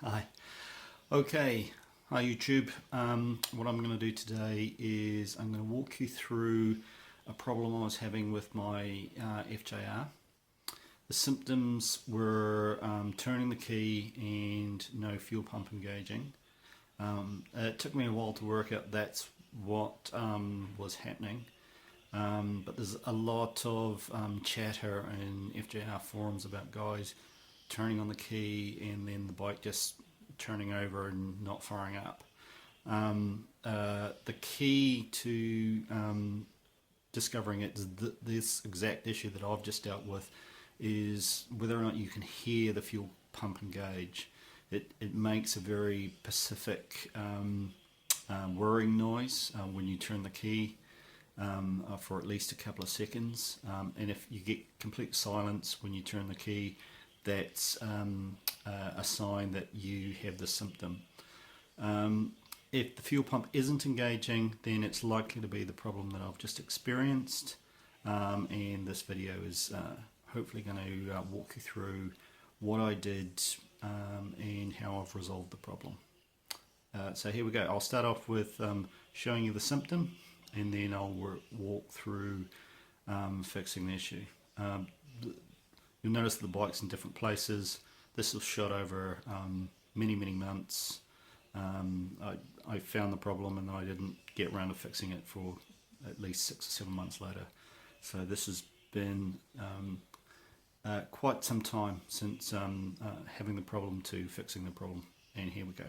Hi. Okay. Hi YouTube. What I'm going to do today is I'm going to walk you through a problem I was having with my FJR. The symptoms were turning the key and no fuel pump engaging. It took me a while to work out that's what was happening. But there's a lot of chatter in FJR forums about guys turning on the key and then the bike just turning over and not firing up. The key to discovering it is this exact issue that I've just dealt with is whether or not you can hear the fuel pump engage. It makes a very specific whirring noise when you turn the key for at least a couple of seconds, and if you get complete silence when you turn the key, that's a sign that you have the symptom. If the fuel pump isn't engaging, then it's likely to be the problem that I've just experienced, and this video is hopefully going to walk you through what I did and how I've resolved the problem. So here we go. I'll start off with showing you the symptom, and then I'll walk through fixing the issue. You'll notice the bike's in different places. This was shot over many months. I found the problem and I didn't get around to fixing it for at least 6 or 7 months later. So this has been quite some time since having the problem to fixing the problem, and here we go.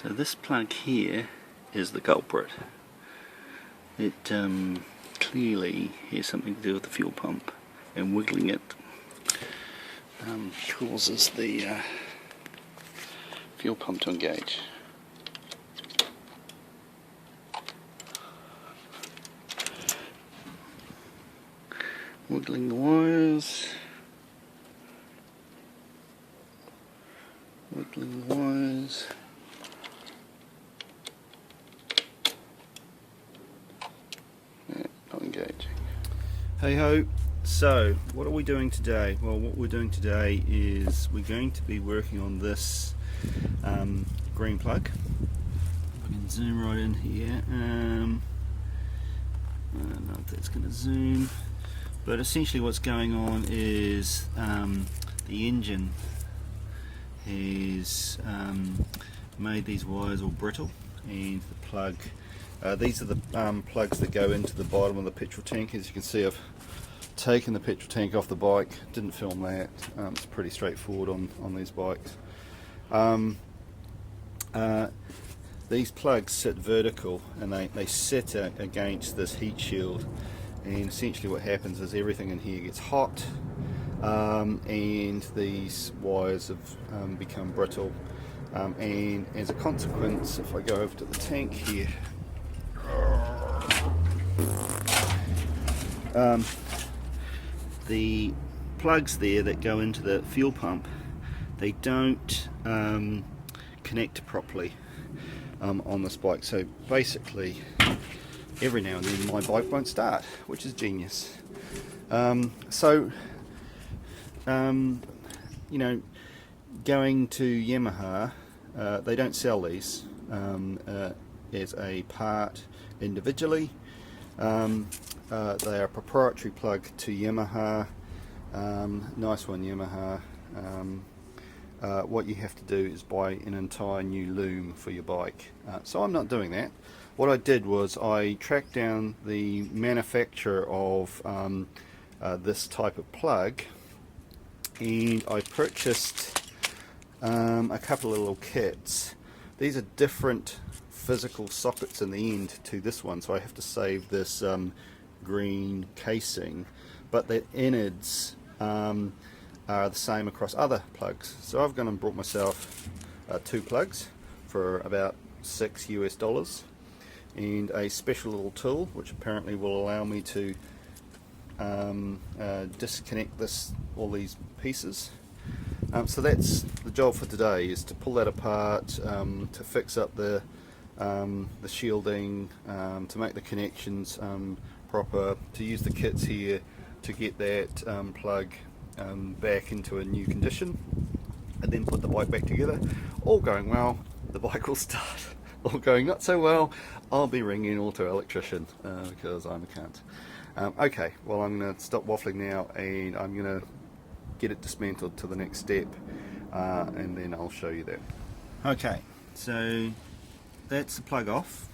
So this plug here is the culprit. It clearly has something to do with the fuel pump, and wiggling it causes the fuel pump to engage. Wiggling the wires, wiggling the wires. Not engaging. Hey ho, so what are we doing today? Well, what we're doing today is we're going to be working on this green plug. I can zoom right in here. I don't know if that's going to zoom, but essentially what's going on is the engine has made these wires all brittle, and the plug, these are the plugs that go into the bottom of the petrol tank. As you can see, I've taken the petrol tank off the bike, didn't film that. It's pretty straightforward on these bikes. These plugs sit vertical, and they sit against this heat shield, and essentially what happens is everything in here gets hot, and these wires have become brittle, and as a consequence, if I go over to the tank here, the plugs there that go into the fuel pump, they don't connect properly on this bike. So basically every now and then my bike won't start, which is genius. You know, going to Yamaha, they don't sell these as a part individually. They are a proprietary plug to Yamaha. Nice one, Yamaha. what you have to do is buy an entire new loom for your bike. So I'm not doing that. What I did was I tracked down the manufacturer of this type of plug, and I purchased a couple of little kits. These are different physical sockets in the end to this one, so I have to save this green casing, but the innards are the same across other plugs. So I've gone and brought myself 2 plugs for about $6 US, and a special little tool which apparently will allow me to disconnect all these pieces. So that's the job for today, is to pull that apart, to fix up the shielding, to make the connections proper, to use the kits here to get that plug back into a new condition, and then put the bike back together. All going well, the bike will start. All going not so well, I'll be ringing an auto electrician because I'm a cunt. Okay, well, I'm going to stop waffling now, and I'm going to get it dismantled to the next step, and then I'll show you that. Okay, so that's the plug off.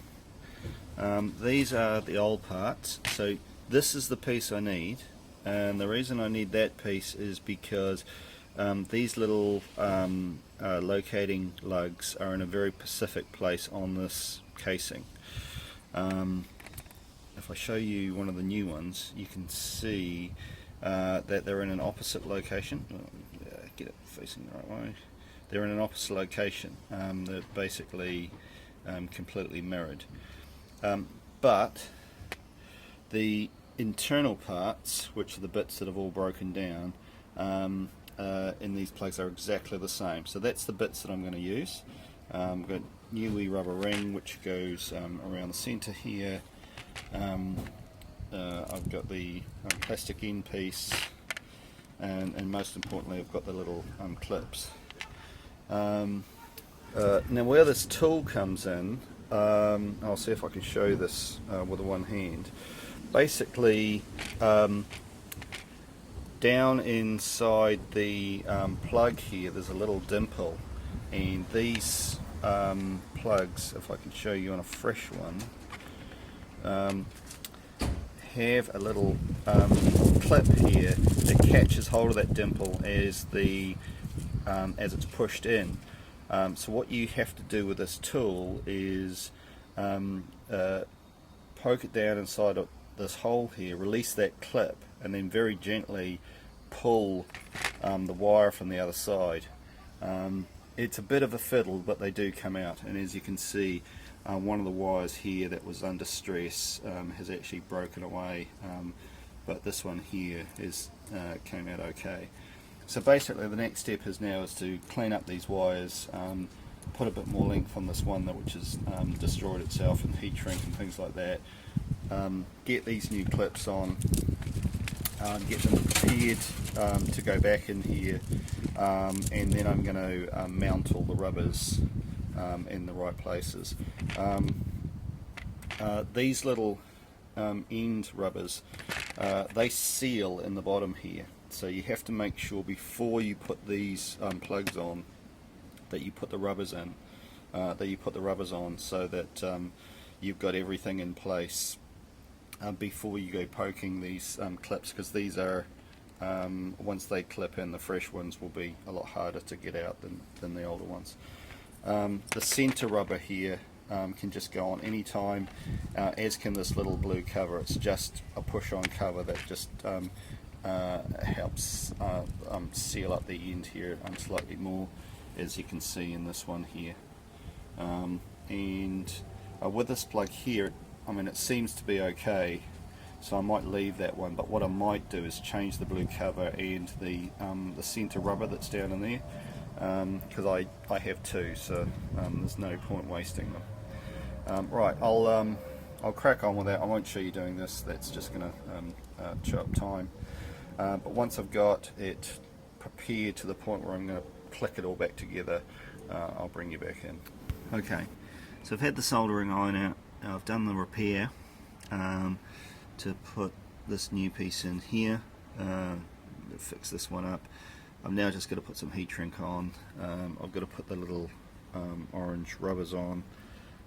These are the old parts. So this is the piece I need, and the reason I need that piece is because these little locating lugs are in a very specific place on this casing. If I show you one of the new ones, you can see that they're in an opposite location. Get it facing the right way. They're in an opposite location. They're basically completely mirrored. But the internal parts, which are the bits that have all broken down, in these plugs are exactly the same. So that's the bits that I'm going to use. I've got new wee rubber ring which goes around the centre here. I've got the plastic end piece, and most importantly I've got the little clips. Now where this tool comes in, I'll see if I can show this with one hand. Basically, down inside the plug here there's a little dimple, and these plugs, if I can show you on a fresh one, have a little clip here that catches hold of that dimple as it's pushed in. So what you have to do with this tool is poke it down inside of this hole here, release that clip, and then very gently pull the wire from the other side. It's a bit of a fiddle, but they do come out, and as you can see, one of the wires here that was under stress has actually broken away, but this one here came out okay. So basically the next step is to clean up these wires, put a bit more length on this one which has destroyed itself and heat shrink and things like that, get these new clips on, get them prepared to go back in here, and then I'm going to mount all the rubbers in the right places. These little end rubbers, they seal in the bottom here, so you have to make sure before you put these plugs on that you put the rubbers in, so that you've got everything in place before you go poking these clips, because these are, once they clip in, the fresh ones will be a lot harder to get out than the older ones. The center rubber here can just go on any time, as can this little blue cover. It's just a push-on cover that just helps seal up the end here slightly more, as you can see in this one here. And with this plug here, I mean, it seems to be okay, so I might leave that one, but what I might do is change the blue cover and the center rubber that's down in there, because I have two, so there's no point wasting them. Right, I'll crack on with that. I won't show you doing this, that's just going to chew up time. But once I've got it prepared to the point where I'm going to click it all back together, I'll bring you back in. Okay, so I've had the soldering iron out. I've done the repair to put this new piece in here, fix this one up. I'm now just going to put some heat shrink on. I've got to put the little orange rubbers on,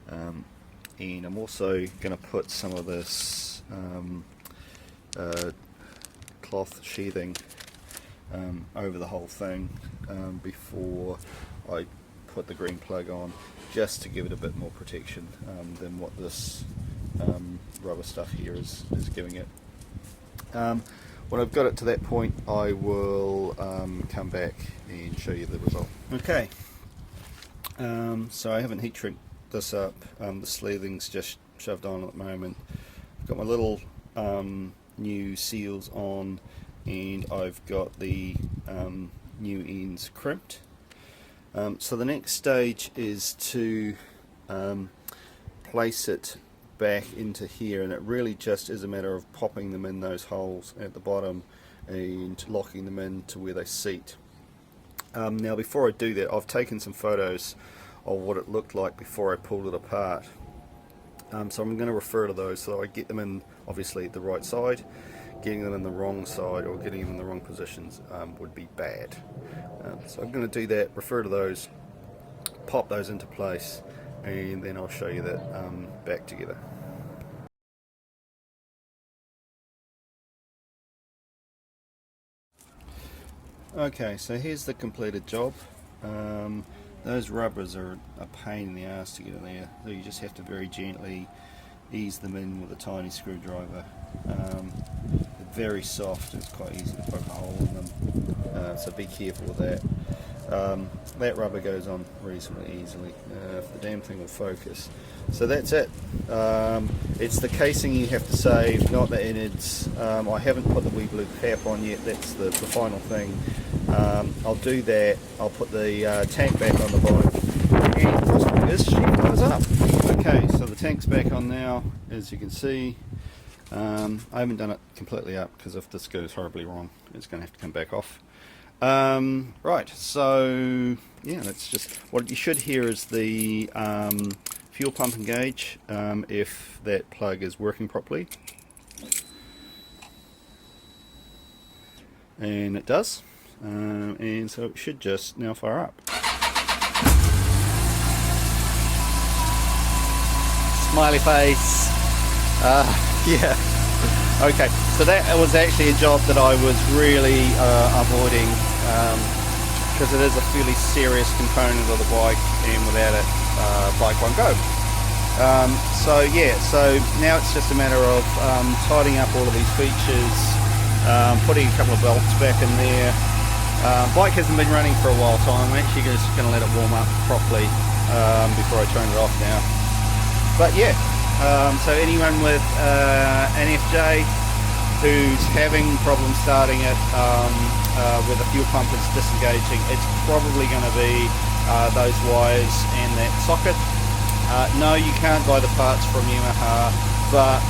and I'm also going to put some of this cloth sheathing over the whole thing before I put the green plug on, just to give it a bit more protection than what this rubber stuff here is giving it. When I've got it to that point, I will come back and show you the result. Okay, so I haven't heat shrink this up. The sleeving's just shoved on at the moment. I've got my little new seals on, and I've got the new ends crimped. So the next stage is to place it back into here, and it really just is a matter of popping them in those holes at the bottom and locking them in to where they seat. Now before I do that, I've taken some photos of what it looked like before I pulled it apart. So I'm going to refer to those, so I get them in obviously the right side. Getting them in the wrong side or getting them in the wrong positions would be bad. So I'm going to do that, refer to those, pop those into place, and then I'll show you that back together. Okay, so here's the completed job. Those rubbers are a pain in the ass to get in there, so you just have to very gently ease them in with a tiny screwdriver. They're very soft, it's quite easy to poke a hole in them, so be careful with that. That rubber goes on reasonably easily if the damn thing will focus. So that's it. It's the casing you have to save, not the innards. I haven't put the wee blue cap on yet, that's the final thing. I'll do that. I'll put the tank back on the bike, and cross fingers, she blows up. Okay, so the tank's back on now, as you can see. I haven't done it completely up, because if this goes horribly wrong, it's going to have to come back off. Right, so yeah, that's just what you should hear is the fuel pump engage, if that plug is working properly, and it does, and so it should just now fire up. Smiley face. Yeah. Okay, so that was actually a job that I was really avoiding, because it is a fairly serious component of the bike, and without it, bike won't go. So yeah, so now it's just a matter of tidying up all of these features, putting a couple of bolts back in there. Bike hasn't been running for a while, so I'm actually just going to let it warm up properly before I turn it off now. But yeah. So anyone with an FJ who's having problems starting it where the fuel pump is disengaging, it's probably going to be those wires and that socket. No, you can't buy the parts from Yamaha, but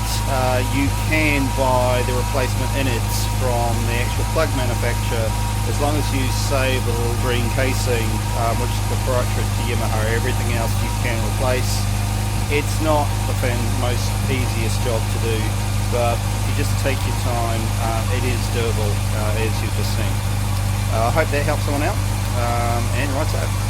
you can buy the replacement innards from the actual plug manufacturer, as long as you save the little green casing, which is proprietary to Yamaha. Everything else you can replace. It's not the most easiest job to do, but if you just take your time, it is doable, as you've just seen. I hope that helps someone out, and right so.